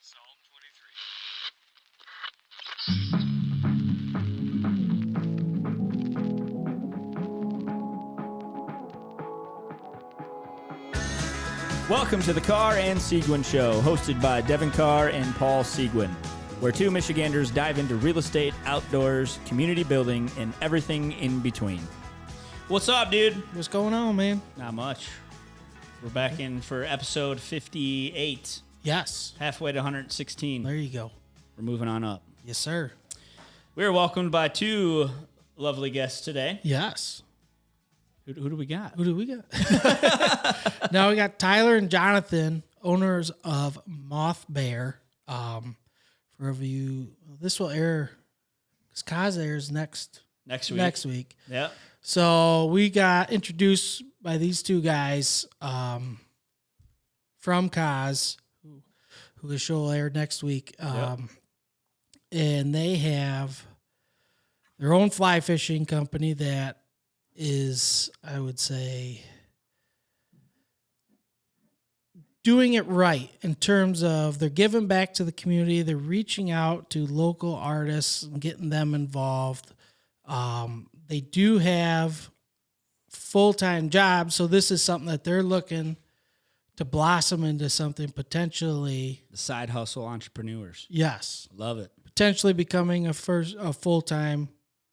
Psalm 23. Welcome to the Carr and Seguin Show, hosted by Devin Carr and Paul Seguin, where two Michiganders dive into real estate, outdoors, community building, and everything in between. What's up, dude? What's going on, man? Not much. We're back in for episode 58. Yes. Halfway to 116. There you go. We're moving on up. Yes, sir. We are welcomed by two lovely guests today. Yes. Who do we got? Who do we got? Now we got Tylor and Jonathan, owners of Mothbear. For you, this will air because Kaz airs next week. Yeah. So we got introduced by these two guys from Kaz, who the show will air next week. And they have their own fly fishing company that is, I would say, doing it right in terms of they're giving back to the community. They're reaching out to local artists and getting them involved. They do have full-time jobs, so this is something that they're looking to blossom into something potentially. The side hustle entrepreneurs. Yes. Love it. Potentially becoming a full-time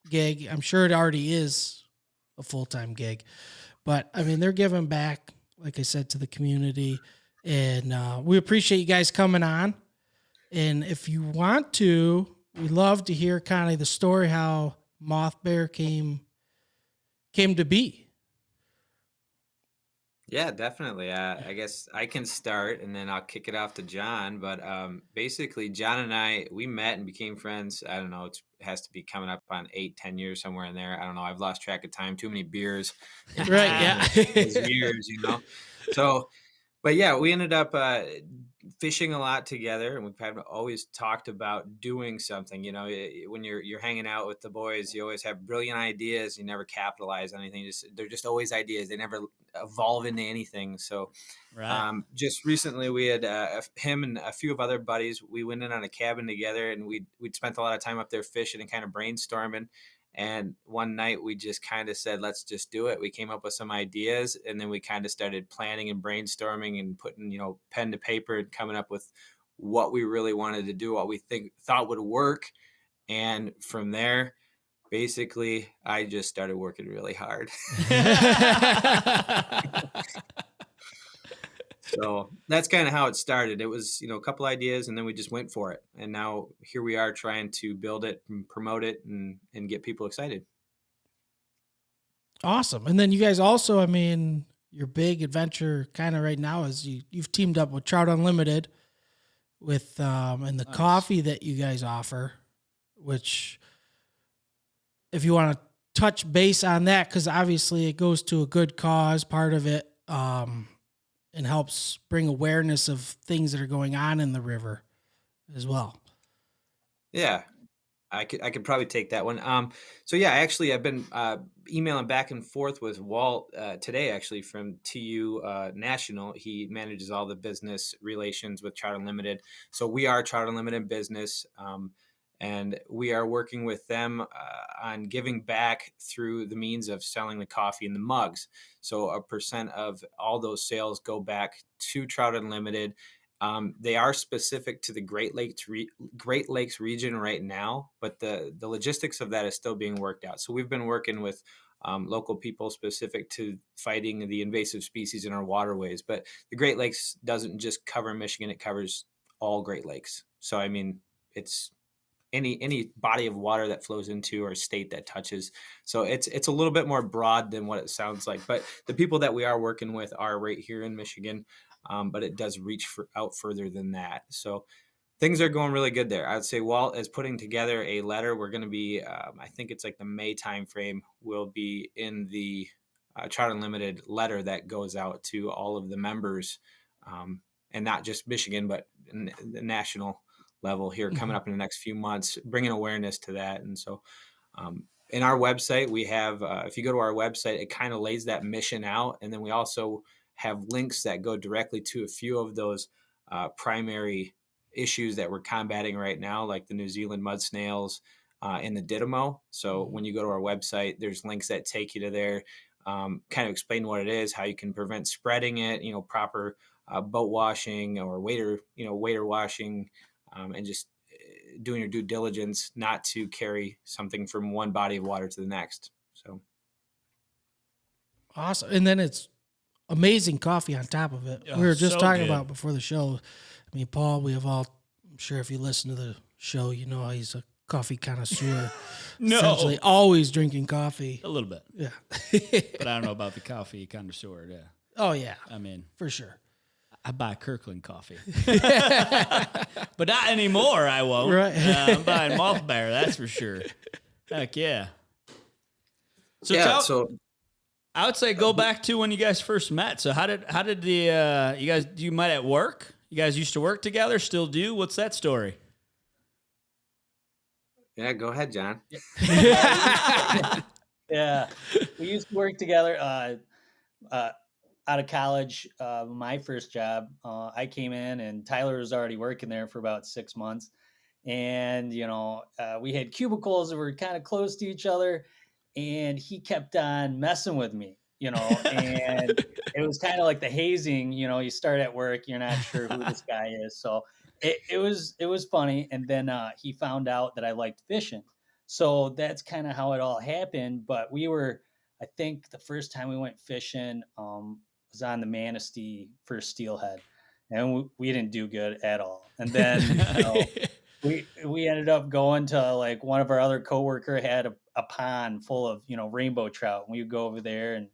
gig. I'm sure it already is a full-time gig. But, I mean, they're giving back, like I said, to the community. And we appreciate you guys coming on. And if you want to, we'd love to hear kind of the story how Mothbear came to be. Yeah, definitely. I guess I can start and then I'll kick it off to John. But basically, John and I, we met and became friends. I don't know. It has to be coming up on 8-10 years, somewhere in there. I don't know. I've lost track of time. Too many beers. Right, yeah. Those years, you know. So, but yeah, we ended up fishing a lot together, and we've always talked about doing something. You know, when you're hanging out with the boys, you always have brilliant ideas. You never capitalize on anything. They're just always ideas. They never evolve into anything. So, Right. just recently, we had him and a few of other buddies. We went in on a cabin together, and we'd spent a lot of time up there fishing and kind of brainstorming. And one night we just kind of said, let's just do it. We came up with some ideas, and then we kind of started planning and brainstorming and putting, pen to paper and coming up with what we really wanted to do, what we thought would work. And from there, basically, I just started working really hard. So that's kind of how it started. It was, a couple ideas, and then we just went for it. And now here we are trying to build it and promote it and get people excited. Awesome. And then you guys also, I mean, your big adventure kind of right now is you've teamed up with Trout Unlimited with and the Nice. coffee that you guys offer, which if you want to touch base on that, because obviously it goes to a good cause, part of it, and helps bring awareness of things that are going on in the river as well. Yeah, I could probably take that one. So yeah, actually, I've been emailing back and forth with Walt today, actually, from TU National. He manages all the business relations with Trout Unlimited. So we are Trout Unlimited business, and we are working with them on giving back through the means of selling the coffee and the mugs. So a % of all those sales go back to Trout Unlimited. They are specific to the Great Lakes region right now, but the logistics of that is still being worked out. So we've been working with local people specific to fighting the invasive species in our waterways. But the Great Lakes doesn't just cover Michigan; it covers all Great Lakes. So I mean, it's any body of water that flows into or state that touches. So it's a little bit more broad than what it sounds like. But the people that we are working with are right here in Michigan. But it does reach out further than that. So things are going really good there. I would say Walt is putting together a letter. We're going to be, I think it's like the May timeframe, will be in the Trout Unlimited letter that goes out to all of the members, and not just Michigan, but the national level here coming up in the next few months, bringing awareness to that. And so in our website, we have, if you go to our website, it kind of lays that mission out. And then we also have links that go directly to a few of those primary issues that we're combating right now, like the New Zealand mud snails and the Didymo. So when you go to our website, there's links that take you to there, kind of explain what it is, how you can prevent spreading it, proper boat washing or wader washing, and just doing your due diligence not to carry something from one body of water to the next. So awesome. And then it's amazing coffee on top of it. We were just so talking good. about before the show. I mean, Paul, I'm sure if you listen to the show, you know he's a coffee connoisseur. No. Essentially always drinking coffee. A little bit. Yeah. But I don't know about the coffee connoisseur. Yeah. Oh, yeah. I mean, for sure. I buy Kirkland coffee. But not anymore, I won't. Right. I'm buying Mothbear, that's for sure. Heck yeah. So I would say go back to when you guys first met. So how did you met at work? You guys used to work together, still do? What's that story? Yeah, go ahead, John. Yeah, we used to work together out of college. My first job, I came in and Tyler was already working there for about 6 months. And, we had cubicles that were kind of close to each other. And he kept on messing with me, and it was kind of like the hazing, you start at work, you're not sure who this guy is. So it was funny. And then he found out that I liked fishing. So that's kind of how it all happened. But I think the first time we went fishing was on the Manistee for steelhead. And we didn't do good at all. And then we ended up going to like one of our other coworker had a pond full of, rainbow trout. And we would go over there and,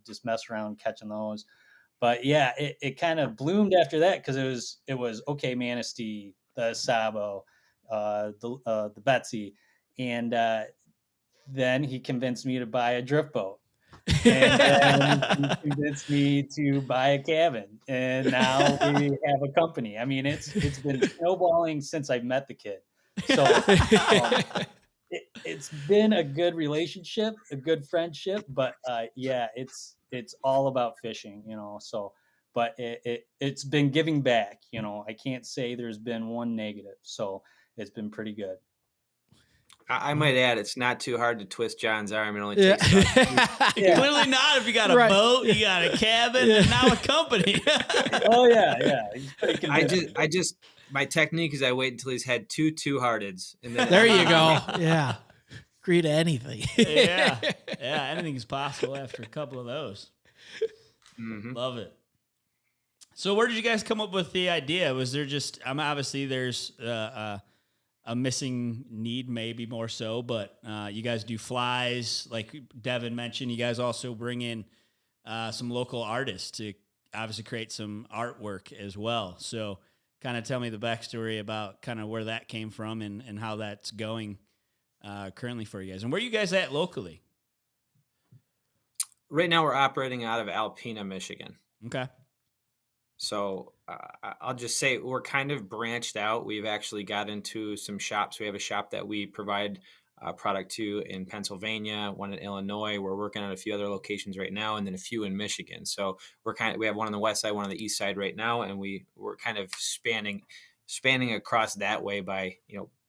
just mess around catching those. But yeah, it kind of bloomed after that because it was okay, Manistee, the Sabo, the Betsy. And then he convinced me to buy a drift boat. And then he convinced me to buy a cabin. And now we have a company. I mean, it's been snowballing since I met the kid. So it's been a good relationship, a good friendship. But yeah, it's all about fishing, so but it's been giving back, I can't say there's been one negative. So it's been pretty good. I might add, it's not too hard to twist John's arm. It only takes Clearly not if you got a boat, you got a cabin, and now a company. Oh, yeah. He's pretty convinced. My technique is I wait until he's had two two-hearteds. And then There you go. Yeah. Agree to anything. Yeah, anything's possible after a couple of those. Mm-hmm. Love it. So where did you guys come up with the idea? Was there just, obviously there's a missing need, maybe more so, but you guys do flies, like Devin mentioned. You guys also bring in some local artists to obviously create some artwork as well. So kind of tell me the backstory about kind of where that came from and how that's going currently for you guys. And where are you guys at locally? Right now we're operating out of Alpena, Michigan. Okay. So I'll just say we're kind of branched out. We've actually got into some shops. We have a shop that we provide product to in Pennsylvania, one in Illinois. We're working on a few other locations right now, and then a few in Michigan. So we have one on the west side, one on the east side right now, and we're kind of spanning across that way by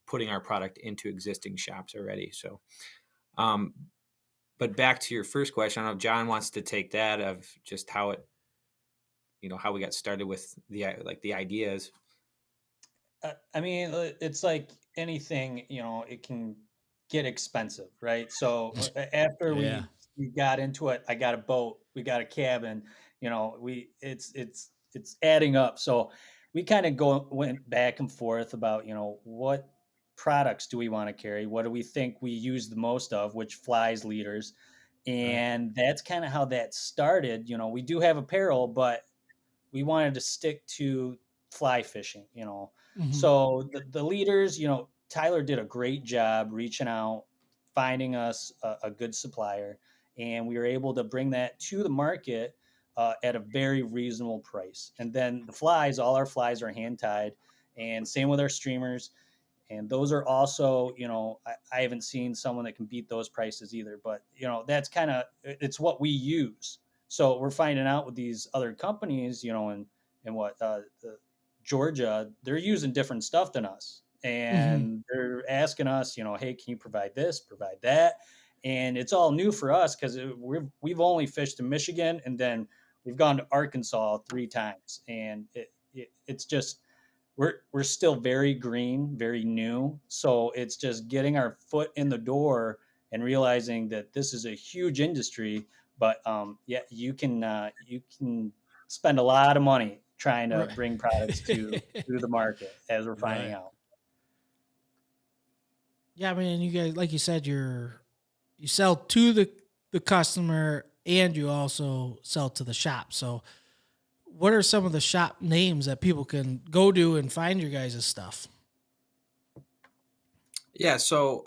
putting our product into existing shops already. So, but back to your first question, I don't know if John wants to take that of just how it. How we got started with the ideas. I mean, it's like anything, it can get expensive, right? So after we got into it, I got a boat, we got a cabin, it's adding up. So we kind of went back and forth about, what products do we want to carry? What do we think we use the most of, which flies leaders? And that's kind of how that started. We do have apparel, but we wanted to stick to fly fishing, Mm-hmm. So the leaders, Tyler did a great job reaching out, finding us a good supplier, and we were able to bring that to the market at a very reasonable price. And then the flies, all our flies are hand tied, and same with our streamers. And those are also, I haven't seen someone that can beat those prices either, but that's it's what we use. So we're finding out with these other companies, and what the Georgia, they're using different stuff than us. Mm-hmm. And they're asking us, hey, can you provide this, provide that? And it's all new for us because we've only fished in Michigan, and then we've gone to Arkansas 3 times. And it's just, we're still very green, very new. So it's just getting our foot in the door and realizing that this is a huge industry. But yeah, you can spend a lot of money trying to Right. bring products to the market, as we're finding Right. out. Yeah, I mean, you guys, like you said, you sell to the customer and you also sell to the shop. So, what are some of the shop names that people can go to and find your guys' stuff? Yeah, so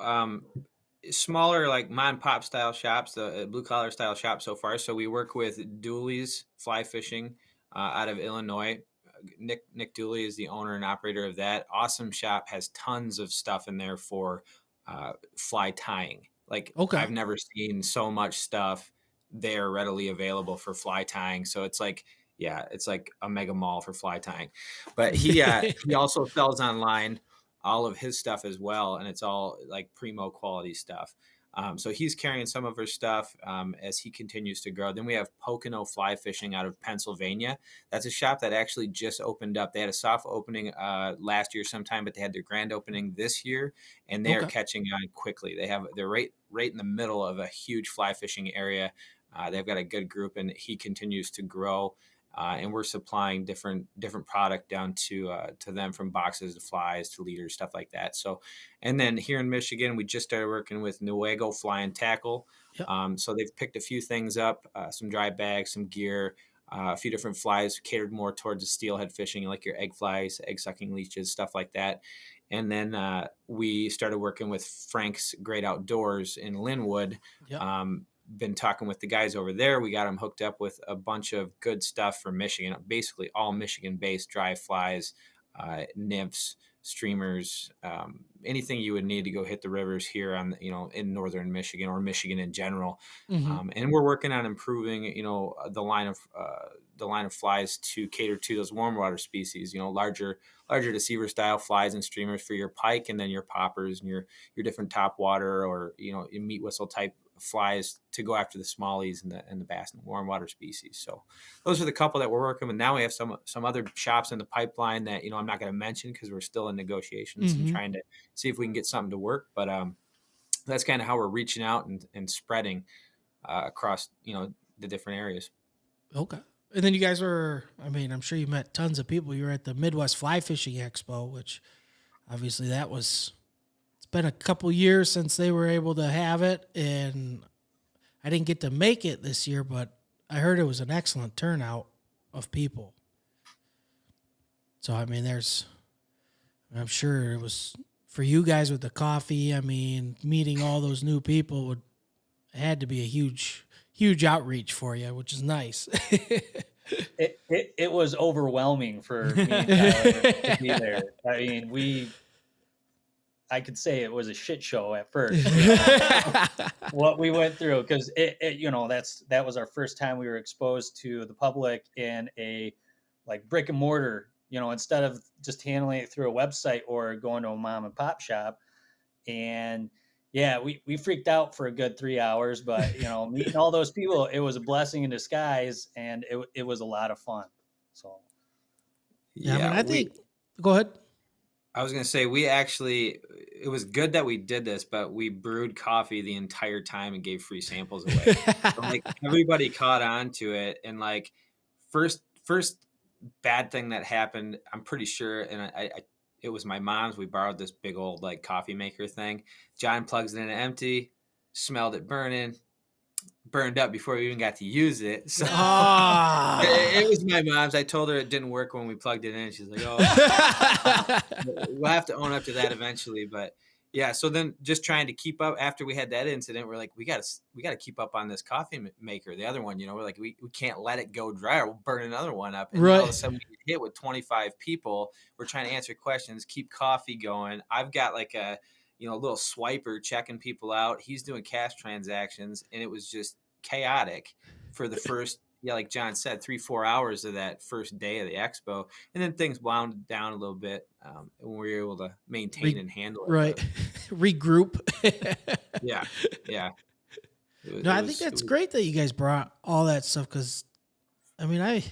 smaller like mom and pop style shops, the blue collar style shops so far. So we work with Dooley's Fly Fishing out of Illinois. Nick Dooley is the owner and operator of that awesome shop. Has tons of stuff in there for fly tying. Like Okay. I've never seen so much stuff there readily available for fly tying. So it's like, yeah, it's like a mega mall for fly tying. But he also sells online all of his stuff as well, and it's all like primo quality stuff. So he's carrying some of her stuff as he continues to grow. Then we have Pocono Fly Fishing out of Pennsylvania. That's a shop that actually just opened up. They had a soft opening last year sometime, but they had their grand opening this year, and they are Okay. catching on quickly. They're right in the middle of a huge fly fishing area. They've got a good group, and he continues to grow. And we're supplying different product down to them, from boxes to flies to leaders, stuff like that. So, and then here in Michigan, we just started working with Nuego Fly and Tackle. Yep. So they've picked a few things up, some dry bags, some gear, a few different flies catered more towards the steelhead fishing, like your egg flies, egg sucking leeches, stuff like that. And then we started working with Frank's Great Outdoors in Linwood. Yep. Been talking with the guys over there. We got them hooked up with a bunch of good stuff from Michigan, basically all Michigan-based dry flies, nymphs, streamers, anything you would need to go hit the rivers here in northern Michigan or Michigan in general. Mm-hmm. And we're working on improving, the line of flies to cater to those warm water species, larger deceiver style flies and streamers for your pike, and then your poppers and your different top water or, your meat whistle type flies to go after the smallies and the bass and the warm water species. So those are the couple that we're working with. Now we have some other shops in the pipeline that, I'm not going to mention because we're still in negotiations and Mm-hmm. trying to see if we can get something to work. But that's kind of how we're reaching out and spreading across, the different areas. Okay. And then you guys I'm sure you met tons of people. You were at the Midwest Fly Fishing Expo, which obviously it's been a couple years since they were able to have it. And I didn't get to make it this year, but I heard it was an excellent turnout of people. So, I'm sure it was for you guys with the coffee. Meeting all those new people had to be a huge outreach for you, which is nice. It was overwhelming for me and Tyler to be there. I could say it was a shit show at first. What we went through, because that was our first time we were exposed to the public in a like brick and mortar, instead of just handling it through a website or going to a mom and pop shop. And yeah, we freaked out for a good 3 hours, but meeting all those people, it was a blessing in disguise, and it was a lot of fun. So Yeah, I think. Go ahead. I was going to say, it was good that we did this, but we brewed coffee the entire time and gave free samples away. So, like, everybody caught on to it. And like first bad thing that happened, I'm pretty sure. And it was my mom's. We borrowed this big old like coffee maker thing. John plugs it in empty, smelled it burned up before we even got to use it. So it was my mom's. I told her it didn't work when we plugged it in. She's like, "Oh, we'll have to own up to that eventually." But yeah, so then just trying to keep up after we had that incident, we're like, we got to keep up on this coffee maker. The other one, we're like, we can't let it go dry or we'll burn another one up. And all of a sudden we get hit with 25 people. We're trying to answer questions, keep coffee going. I've got like a little swiper checking people out. He's doing cash transactions, and it was just chaotic for the first yeah, like John said, 3-4 hours of that first day of the expo, and then things wound down a little bit, and we were able to maintain and handle it. Right. Regroup. Yeah, yeah. No, I think that's great that you guys brought all that stuff because, I mean, I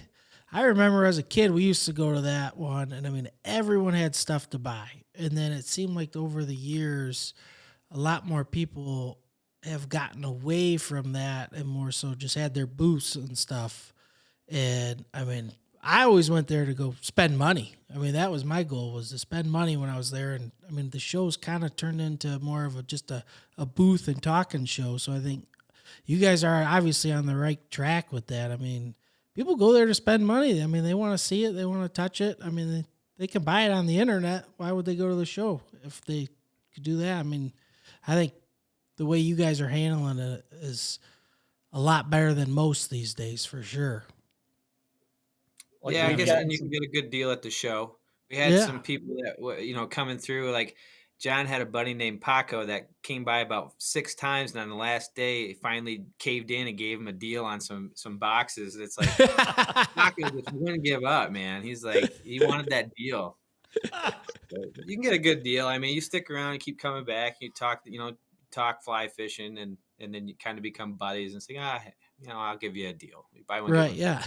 remember as a kid we used to go to that one, and I mean everyone had stuff to buy, and then it seemed like over the years, a lot more people have gotten away from that and more so just had their booths and stuff. And I mean, I always went there to go spend money. I mean, that was my goal, was to spend money when I was there. And I mean, the show's kind of turned into more of just a booth and talking show. So I think you guys are obviously on the right track with that. I mean, people go there to spend money. I mean, they want to see it. They want to touch it. I mean, they can buy it on the internet. Why would they go to the show if they could do that? I mean, I think the way you guys are handling it is a lot better than most these days, for sure. Well, yeah, I guess and you can get a good deal at the show. We had some people that coming through. Like John had a buddy named Paco that came by about 6 times, and on the last day, he finally caved in and gave him a deal on some boxes. It's like Paco just wouldn't give up, man. He's like, he wanted that deal. So you can get a good deal. I mean, you stick around, you keep coming back, you talk fly fishing, and then you kind of become buddies and say, I'll give you a deal. You buy one, right? Yeah.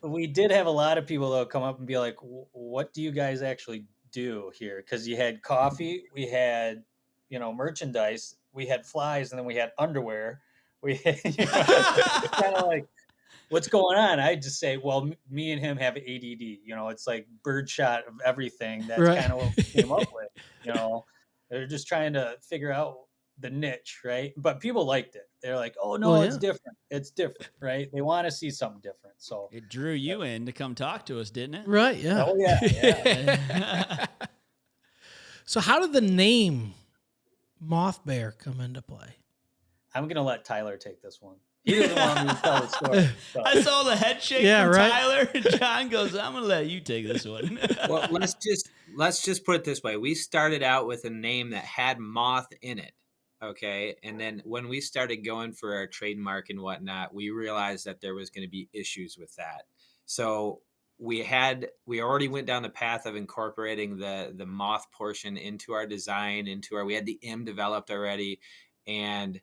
We did have a lot of people though come up and be like, "What do you guys actually do here?" Because you had coffee, we had merchandise, we had flies, and then we had underwear. We had, kind of like, what's going on? I just say, well, me and him have ADD. It's like birdshot of everything. That's kind of what we came up with. They're just trying to figure out the niche, right? But people liked it. They're like, oh no, it's different. It's different, right? They want to see something different. So it drew you in to come talk to us, didn't it? Right. Yeah. Oh yeah. So how did the name Mothbear come into play? I'm gonna let Tyler take this one. He doesn't want me to tell the story. So. I saw the head shake from Tyler, and John goes, "I'm gonna let you take this one." Well, let's just put it this way: we started out with a name that had moth in it, okay, and then when we started going for our trademark and whatnot, we realized that there was going to be issues with that. So we already went down the path of incorporating the moth portion into our design, we had the M developed already, and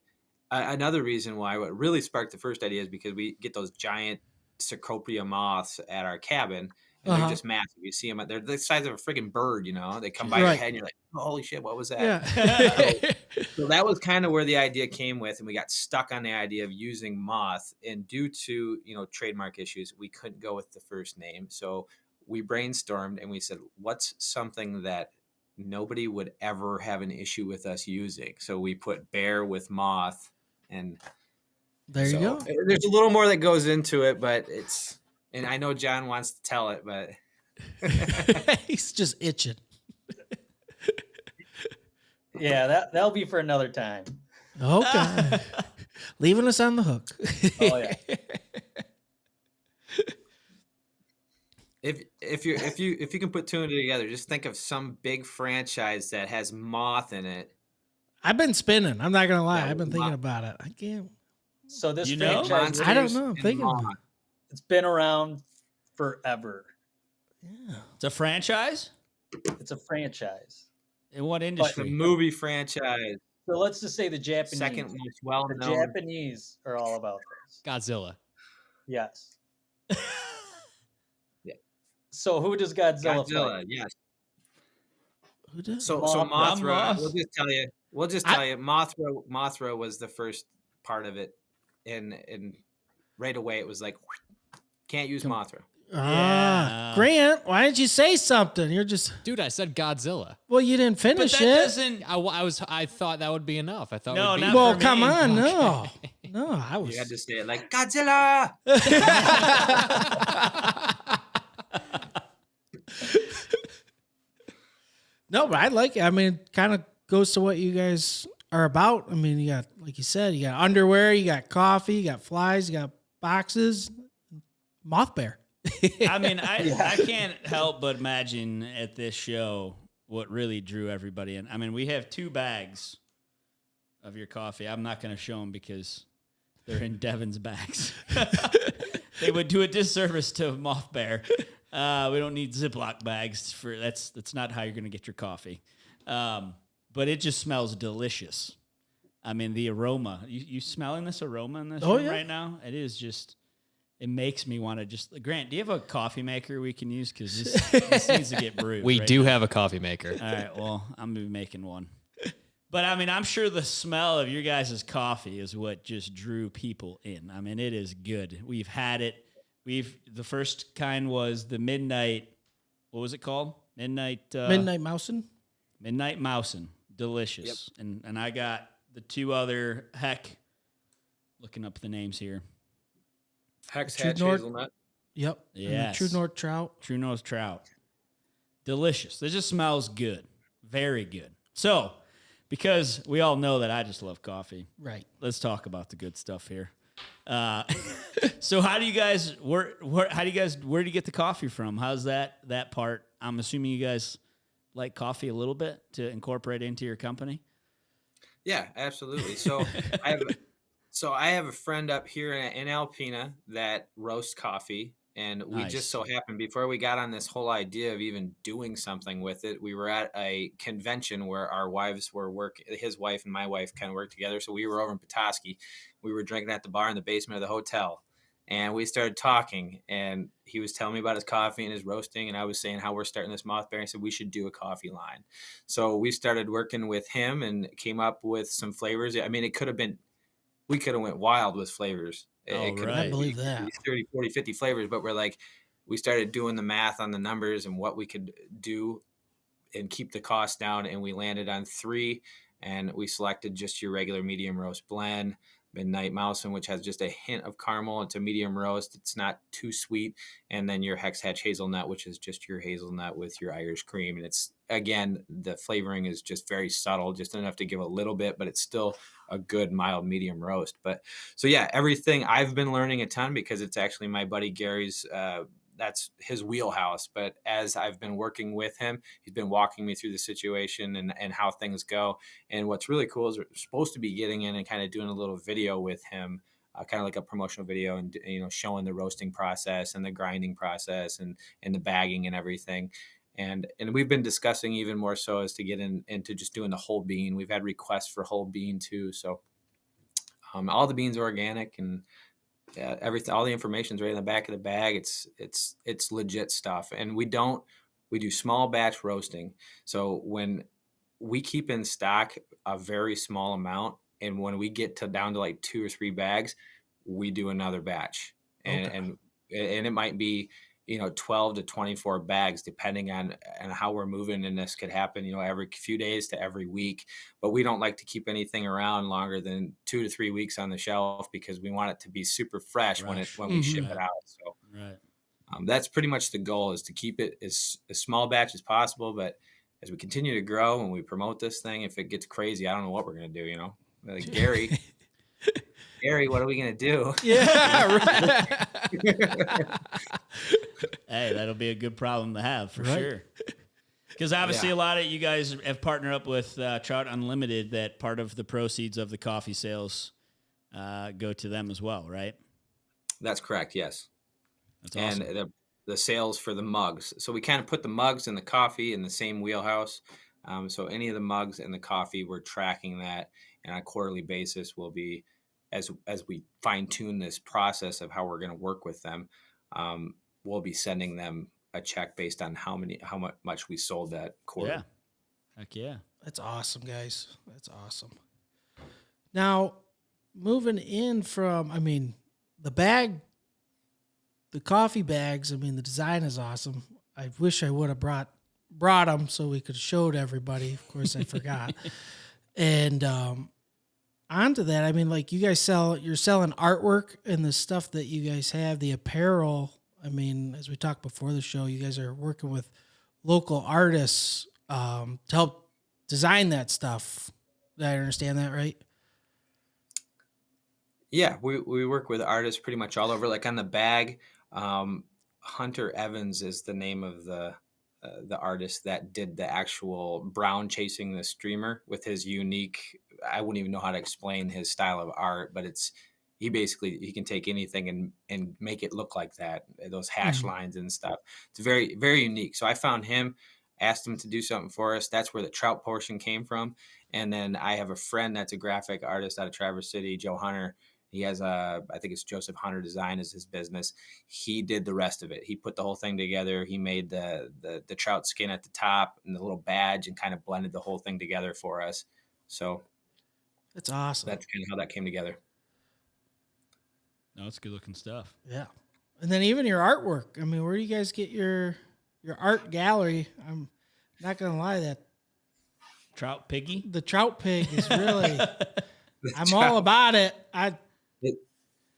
another reason why what really sparked the first idea is because we get those giant Cecropia moths at our cabin, and they're just massive. You see them; they're the size of a freaking bird. They come by your head, and you're like, oh, "Holy shit, what was that?" Yeah. So that was kind of where the idea came with, and we got stuck on the idea of using moth. And due to trademark issues, we couldn't go with the first name. So we brainstormed and we said, "What's something that nobody would ever have an issue with us using?" So we put bear with moth. And there you go. There's a little more that goes into it, but and I know John wants to tell it, but he's just itching. Yeah, that'll be for another time. Okay. Leaving us on the hook. Oh yeah. If you can put 2 and 2 together, just think of some big franchise that has moth in it. I've been spinning. I'm not gonna lie. I've been thinking about it. I can't. So this franchise, I don't know. I'm thinking about it. It's been around forever. Yeah. It's a franchise? It's a franchise. In what industry? It's a movie franchise. So let's just say the Japanese. Second most well-known. The Japanese are all about this. Godzilla. Yes. Yeah. So who does Godzilla fight? Yes. Who does? So Mothra. We'll just tell you. Mothra was the first part of it, and right away it was like, can't use Mothra. Grant, why didn't you say something? You're just, dude. I said Godzilla. Well, you didn't finish but that it. Doesn't. I thought that would be enough. I thought. No, not well, for come me. on, Okay. no. I was. You had to say it like Godzilla. No, but I like it. I mean, it kind of goes to what you guys are about. I mean, you got, like you said, you got underwear, you got coffee, you got flies, you got boxes, Mothbear. I mean, I can't help but imagine at this show what really drew everybody in. I mean, we have 2 bags of your coffee. I'm not going to show them because They're in Devin's bags. They would do a disservice to Mothbear. We don't need Ziploc bags for that's not how you're going to get your coffee. But it just smells delicious. I mean, the aroma. You smelling this aroma in this room right now? It is just. It makes me want to just. Grant, do you have a coffee maker we can use? Because this needs to get brewed. We do have a coffee maker. All right. Well, I'm gonna be making one. But I mean, I'm sure the smell of your guys' coffee is what just drew people in. I mean, it is good. We've had it. The first kind was the midnight. What was it called? Midnight Mousin. Midnight Mousin. Delicious. Yep. And I got the two other looking up the names here. Hex Hatch Hazelnut. Yep. Yes. True North Trout. True North Trout. Delicious. It just smells good. Very good. So, because we all know that I just love coffee. Right. Let's talk about the good stuff here. So how do you guys where do you get the coffee from? How's that part? I'm assuming you guys like coffee a little bit to incorporate into your company. Yeah, absolutely. So I have a friend up here in Alpena that roasts coffee, and we just so happened before we got on this whole idea of even doing something with it, we were at a convention where our wives were his wife and my wife kind of worked together. So we were over in Petoskey. We were drinking at the bar in the basement of the hotel, and we started talking, and he was telling me about his coffee and his roasting, and I was saying how we're starting this Mothbear. I said we should do a coffee line. So we started working with him and came up with some flavors. I mean, we could have went wild with flavors. I believe that. 30, 40, 50 flavors, but we started doing the math on the numbers and what we could do and keep the cost down. And we landed on 3, and we selected just your regular medium roast blend, Midnight Mousin, which has just a hint of caramel. It's a medium roast. It's not too sweet. And then your Hex Hatch Hazelnut, which is just your hazelnut with your Irish cream. And it's, again, the flavoring is just very subtle, just enough to give a little bit, but it's still a good mild medium roast. But so yeah, everything I've been learning a ton because it's actually my buddy Gary's, that's his wheelhouse. But as I've been working with him, he's been walking me through the situation and how things go. And what's really cool is we're supposed to be getting in and kind of doing a little video with him, kind of like a promotional video, and showing the roasting process and the grinding process and the bagging and everything. And we've been discussing even more so as to get into just doing the whole bean. We've had requests for whole bean too. So all the beans are organic, and everything, all the information's right in the back of the bag. It's legit stuff. And we do small batch roasting. So when we keep in stock a very small amount, and when we get down to like 2 or 3 bags, we do another batch. And it might be 12 to 24 bags, depending on how we're moving. And this could happen, every few days to every week, but we don't like to keep anything around longer than 2 to 3 weeks on the shelf because we want it to be super fresh when we ship it out. So that's pretty much the goal, is to keep it as small batch as possible. But as we continue to grow and we promote this thing, if it gets crazy, I don't know what we're going to do, like Gary, what are we going to do? Yeah. Right. Hey, that'll be a good problem to have for sure. Because obviously a lot of you guys have partnered up with Trout Unlimited, that part of the proceeds of the coffee sales go to them as well, right? That's correct, yes. That's awesome. And the sales for the mugs. So we kind of put the mugs and the coffee in the same wheelhouse. So any of the mugs and the coffee, we're tracking that. And on a quarterly basis will be, as we fine tune this process of how we're going to work with them, we'll be sending them a check based on how much we sold that quarter. Yeah. Heck yeah. That's awesome, guys. That's awesome. Now, moving in from, the coffee bags, the design is awesome. I wish I would have brought them so we could show to everybody. Of course, I forgot. And onto that, like you guys you're selling artwork and the stuff that you guys have, the apparel. As we talked before the show, you guys are working with local artists to help design that stuff. Did I understand that right? Yeah, we work with artists pretty much all over. Like on the bag, Hunter Evans is the name of the artist that did the actual brown chasing the streamer with his unique, I wouldn't even know how to explain his style of art, but he can take anything and make it look like that, those hash lines and stuff. It's very, very unique. So I found him, asked him to do something for us. That's where the trout portion came from. And then I have a friend that's a graphic artist out of Traverse City, Joe Hunter. He has I think it's Joseph Hunter Design is his business. He did the rest of it. He put the whole thing together. He made the trout skin at the top and the little badge and kind of blended the whole thing together for us. So That's awesome. that's kind of how that came together. No, it's good looking stuff. Yeah. And then even your artwork. I mean, where do you guys get your art gallery? I'm not going to lie, that Trout piggy. the trout pig is really, I'm all about it.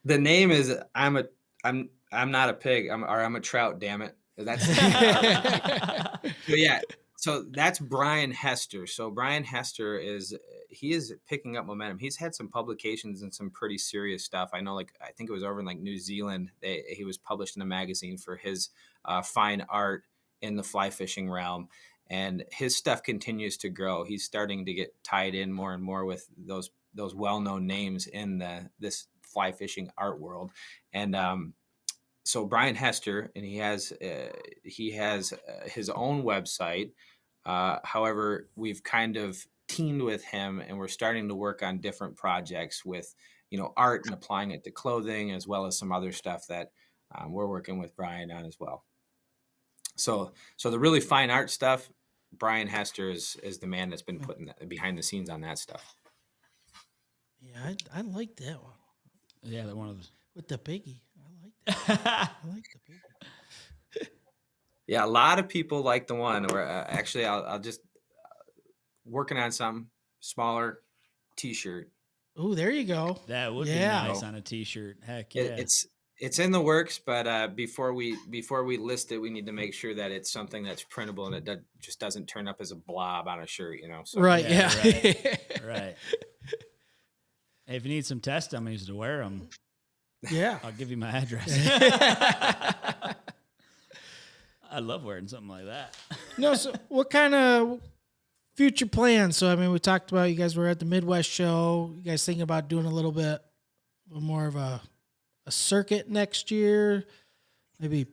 The name is I'm not a pig. I'm a trout. Damn it. That's so yeah. So that's Brian Hester. So Brian Hester is picking up momentum. He's had some publications and some pretty serious stuff. I know, I think it was over in New Zealand. He was published in a magazine for his fine art in the fly fishing realm, and his stuff continues to grow. He's starting to get tied in more and more with those well-known names in this fly fishing art world. And so Brian Hester, and he has his own website. However, we've kind of teamed with him, and we're starting to work on different projects with art and applying it to clothing, as well as some other stuff that we're working with Brian on as well. So the really fine art stuff, Brian Hester is the man that's been putting behind the scenes on that stuff. Yeah, I like that one. Yeah, that one of those. With the piggy. I like that. I like the piggy. Yeah, a lot of people like the one where actually I'll just working on some smaller T-shirt. Oh, there you go. That would be nice on a T-shirt. Heck yeah. It's in the works, but before we list it, we need to make sure that it's something that's printable and it just doesn't turn up as a blob on a shirt, So, right. Yeah. Right. Hey, if you need some test dummies to wear them, Yeah, I'll give you my address. I love wearing something like that. No, so what kind of future plans? So, I mean, we talked about you guys were at the Midwest show. You guys thinking about doing a little bit more of a circuit next year? Maybe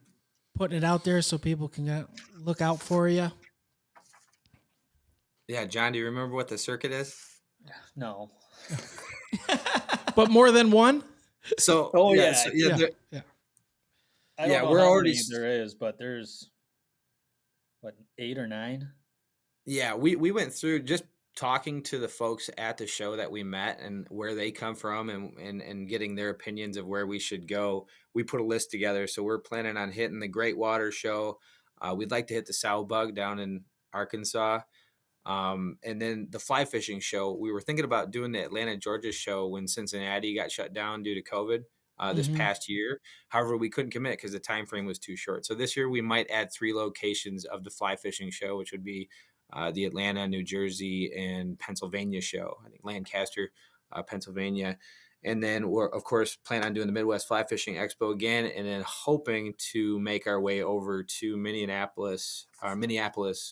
putting it out there so people can look out for you? Yeah, John, do you remember what the circuit is? No. But more than one? So, yeah. I don't know we're how already many there is, but there's 8 or 9. Yeah, we went through just talking to the folks at the show that we met and where they come from and getting their opinions of where we should go. We put a list together. So we're planning on hitting the Great Water Show. We'd like to hit the Sow Bug down in Arkansas. And then the fly fishing show, we were thinking about doing the Atlanta, Georgia show when Cincinnati got shut down due to COVID this past year. However, we couldn't commit because the time frame was too short. So this year we might add 3 locations of the fly fishing show, which would be the Atlanta, New Jersey, and Pennsylvania show. I think Lancaster, Pennsylvania. And then we're, of course, plan on doing the Midwest Fly Fishing Expo again, and then hoping to make our way over to Minneapolis,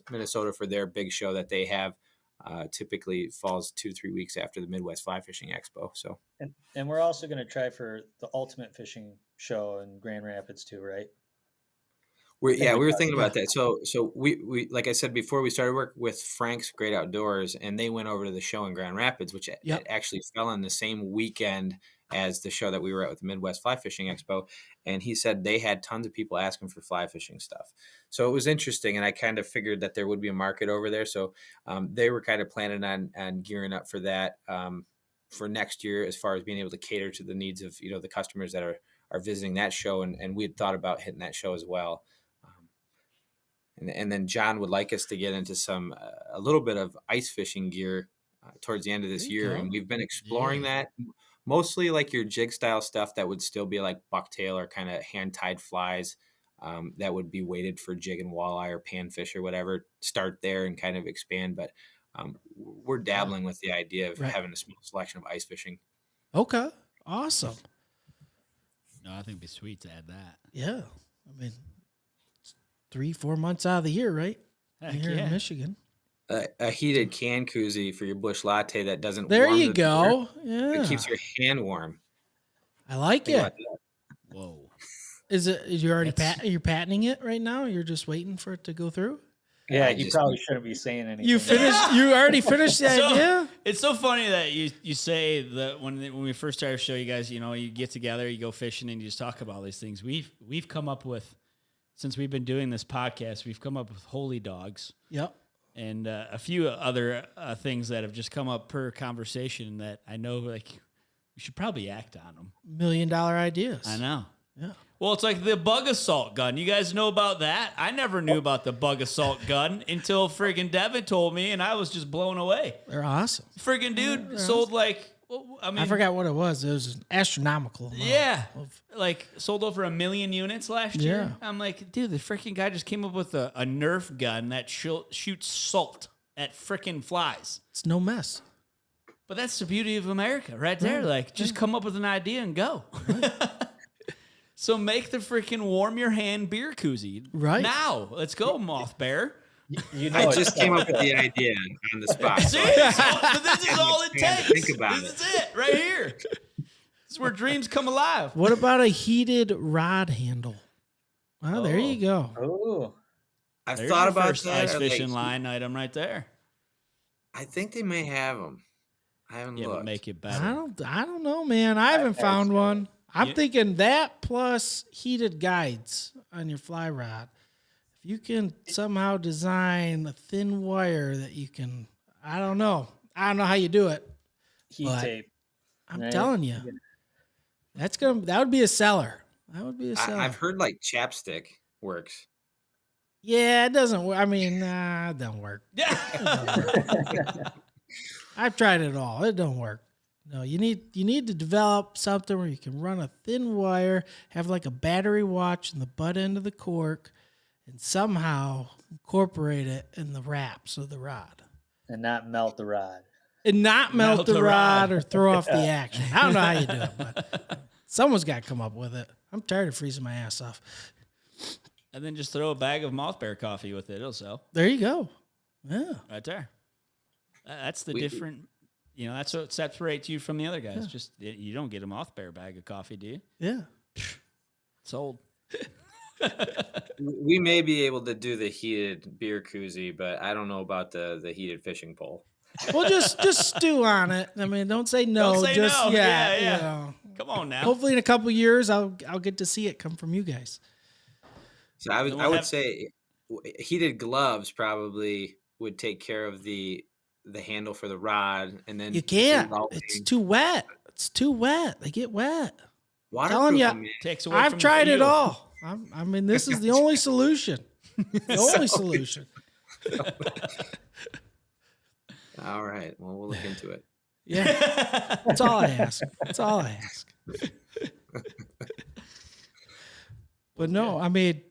Minnesota for their big show that they have. Typically falls 2 to 3 weeks after the Midwest Fly Fishing Expo. So, and we're also going to try for the Ultimate Fishing Show in Grand Rapids too, right? We were thinking about that. So we like I said before, we started work with Frank's Great Outdoors, and they went over to the show in Grand Rapids, which it actually fell on the same weekend as the show that we were at with the Midwest Fly Fishing Expo. And he said they had tons of people asking for fly fishing stuff. So it was interesting, and I kind of figured that there would be a market over there. So they were kind of planning on gearing up for that for next year, as far as being able to cater to the needs of the customers that are visiting that show, and we had thought about hitting that show as well. And then John would like us to get into a little bit of ice fishing gear towards the end of this year. And we've been exploring that, mostly like your jig style stuff that would still be like bucktail or kind of hand tied flies that would be weighted for jig and walleye or panfish or whatever. Start there and kind of expand. But we're dabbling with the idea of having a small selection of ice fishing. Okay. Awesome. No, I think it'd be sweet to add that. Yeah. I mean, 3-4 months out of the year, right? Here in Michigan. A heated can koozie for your bush latte that doesn't there warm you go. Yeah. it keeps your hand warm. I like Think about it. that. Whoa. Is you already That's- you're patenting it right now? You're just waiting for it to go through? Yeah, I you just- probably shouldn't be saying anything. You finished? You already finished the idea? It's so funny that you say that when we first started to show you guys, you get together, you go fishing, and you just talk about all these things. We've come up with, since we've been doing this podcast, we've come up with holy dogs Yep. and a few other things that have just come up per conversation that I know we should probably act on them. $1 million ideas. I know. Yeah. Well, it's like the bug assault gun. You guys know about that? I never knew about the bug assault gun until friggin' Devin told me, and I was just blown away. They're awesome. Friggin' dude sold I forgot what it was. It was an astronomical amount. Yeah, of- sold over 1 million units last year. I'm like, dude, the freaking guy just came up with a Nerf gun that shoots salt at freaking flies. It's no mess. But that's the beauty of America, right there. Like, just come up with an idea and go. So make the freaking warm your hand beer koozie Right. now. Let's go, Mothbear. You know I it's just came up with the idea on the spot. See, so this is all it Yeah, takes. think about This is it right here. This is where dreams come alive. What about a heated rod handle? Well, there you go. Oh, I've There's thought your about first that. ice like, fishing line item right there. I think they may have them. I haven't Yeah, looked. but make it better. I don't know, man. I haven't found one. I'm thinking that plus heated guides on your fly rod. If you can somehow design a thin wire that you can, I don't know how you do it. heat But tape. I'm Right. telling you, that would be a seller. That would be a seller. I've heard like chapstick works. Yeah, it doesn't work. I mean, it don't work. Yeah. I've tried it all. It don't work. No, you need to develop something where you can run a thin wire, have like a battery watch in the butt end of the cork, and somehow incorporate it in the wraps of the rod. And not melt the rod. And not melt Melt the the rod rod. or throw off the action. I don't know how you do it, but someone's got to come up with it. I'm tired of freezing my ass off. And then just throw a bag of Mothbear coffee with it. It'll sell There you go. Yeah. right there. That's the We- different. That's what separates you from the other guys. Just you don't get a Mothbear bag of coffee, do you? Yeah. Sold. We may be able to do the heated beer koozie, but I don't know about the heated fishing pole. Well, just stew on it. I mean, don't say no. Don't say just no. Yeah, you yeah. know. Come on now. Hopefully, in a couple years, I'll get to see it come from you guys. So I Then we'll would have- say heated gloves probably would take care of the handle for the rod, and then You can't. revolving- It's too wet. It's too wet. They get wet. waterproof ya. them, man. Takes away I've from tried the it feel. all. I mean, this is the only solution. The only solution. All right. Well, we'll look into it. Yeah. That's all I ask. That's all I ask. But no, I mean,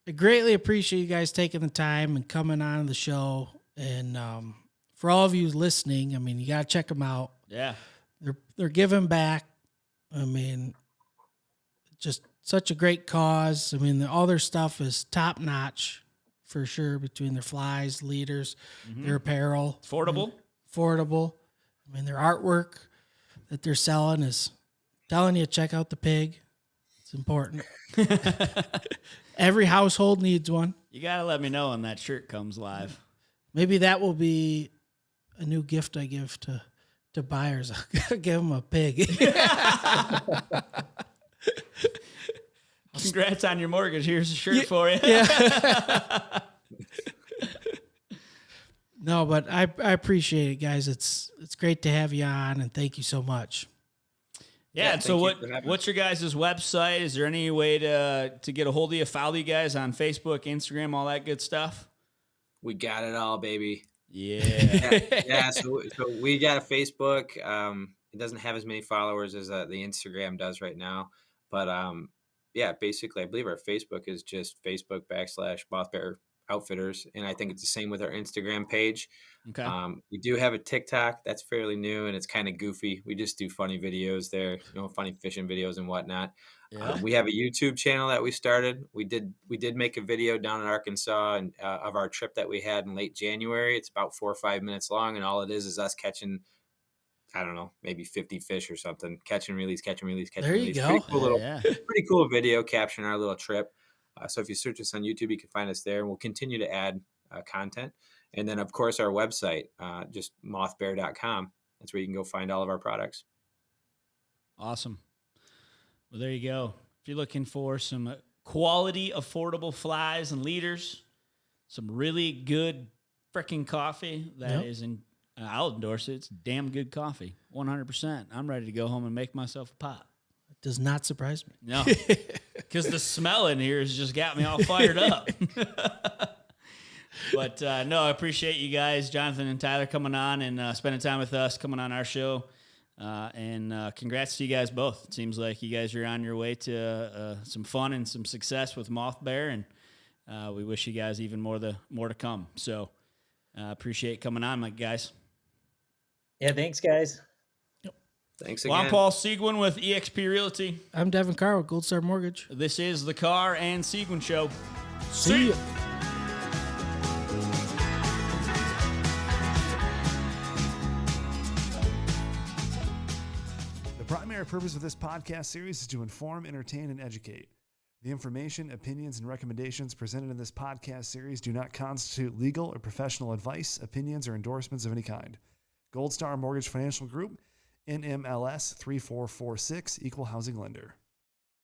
I greatly appreciate you guys taking the time and coming on the show. And for all of you listening, I mean, you got to check them out. Yeah. They're giving back. I mean, just such a great cause. I mean, all their stuff is top notch for sure. Between their flies, leaders, their apparel, Affordable. affordable. I mean, their artwork that they're selling is telling you check out the pig. It's important. Every household needs one. You gotta let me know when that shirt comes live. Maybe that will be a new gift I give to buyers. I'll give them a pig. Congrats on your mortgage. Here's a shirt for you. Yeah. No, but I appreciate it, guys. It's great to have you on, and thank you so much. Yeah. And so thank you for having what's your guys' website? Is there any way to get a hold of you, follow you guys on Facebook, Instagram, all that good stuff? We got it all, baby. Yeah. Yeah. So we got a Facebook. It doesn't have as many followers as the Instagram does right now, but yeah, basically, I believe our Facebook is just Facebook.com/Mothbear Outfitters, and I think it's the same with our Instagram page. Okay. We do have a TikTok that's fairly new, and it's kind of goofy. We just do funny videos there, funny fishing videos and whatnot. Yeah. We have a YouTube channel that we started. We did make a video down in Arkansas and of our trip that we had in late January. It's about 4 or 5 minutes long, and all it is us catching I don't know, maybe 50 fish or something. Catch and release, catch and release, catch There and you release. go. Pretty cool video capturing our little trip. So if you search us on YouTube, you can find us there, and we'll continue to add content. And then, of course, our website, just mothbear.com. That's where you can go find all of our products. Awesome. Well, there you go. If you're looking for some quality, affordable flies and leaders, some really good freaking coffee that is in, I'll endorse it. It's damn good coffee. 100%. I'm ready to go home and make myself a pot. It does not surprise me. No, because the smell in here has just got me all fired up. But no, I appreciate you guys, Jonathan and Tyler, coming on and spending time with us, coming on our show. And congrats to you guys both. It seems like you guys are on your way to some fun and some success with Mothbear, and we wish you guys even more to come. So appreciate coming on, my guys. Yeah, thanks, guys. Thanks again. Well, I'm Paul Seguin with eXp Realty. I'm Devin Carr with Gold Star Mortgage. This is the Carr and Seguin Show. See ya. The primary purpose of this podcast series is to inform, entertain, and educate. The information, opinions, and recommendations presented in this podcast series do not constitute legal or professional advice, opinions, or endorsements of any kind. Gold Star Mortgage Financial Group, NMLS 3446, Equal Housing Lender.